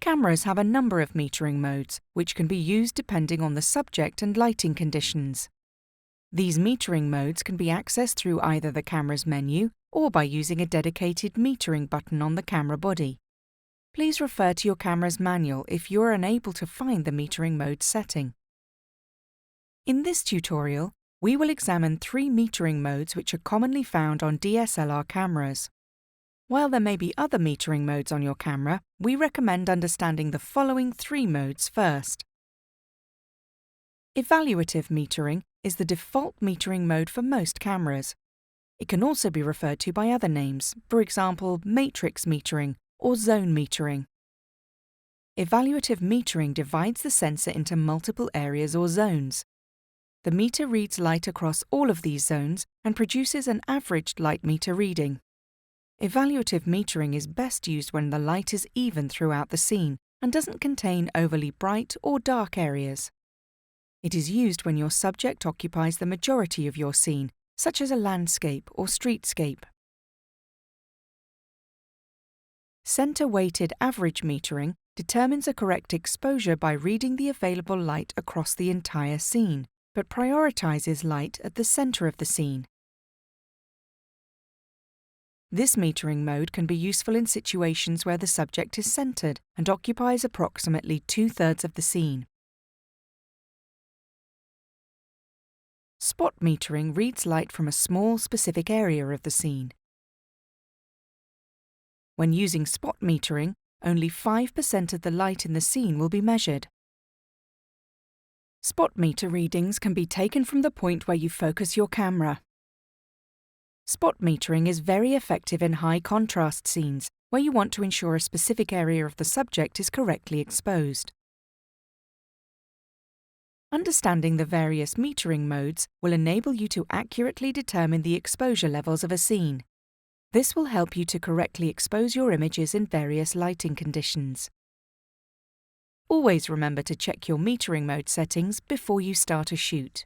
Cameras have a number of metering modes, which can be used depending on the subject and lighting conditions. These metering modes can be accessed through either the camera's menu or by using a dedicated metering button on the camera body. Please refer to your camera's manual if you are unable to find the metering mode setting. In this tutorial, we will examine 3 metering modes which are commonly found on DSLR cameras. While there may be other metering modes on your camera, we recommend understanding the following 3 modes first. Evaluative metering is the default metering mode for most cameras. It can also be referred to by other names, for example, matrix metering or zone metering. Evaluative metering divides the sensor into multiple areas or zones. The meter reads light across all of these zones and produces an averaged light meter reading. Evaluative metering is best used when the light is even throughout the scene and doesn't contain overly bright or dark areas. It is used when your subject occupies the majority of your scene, such as a landscape or streetscape. Center-weighted average metering determines a correct exposure by reading the available light across the entire scene, but prioritizes light at the center of the scene. This metering mode can be useful in situations where the subject is centered and occupies approximately 2/3 of the scene. Spot metering reads light from a small, specific area of the scene. When using spot metering, only 5% of the light in the scene will be measured. Spot meter readings can be taken from the point where you focus your camera. Spot metering is very effective in high-contrast scenes, where you want to ensure a specific area of the subject is correctly exposed. Understanding the various metering modes will enable you to accurately determine the exposure levels of a scene. This will help you to correctly expose your images in various lighting conditions. Always remember to check your metering mode settings before you start a shoot.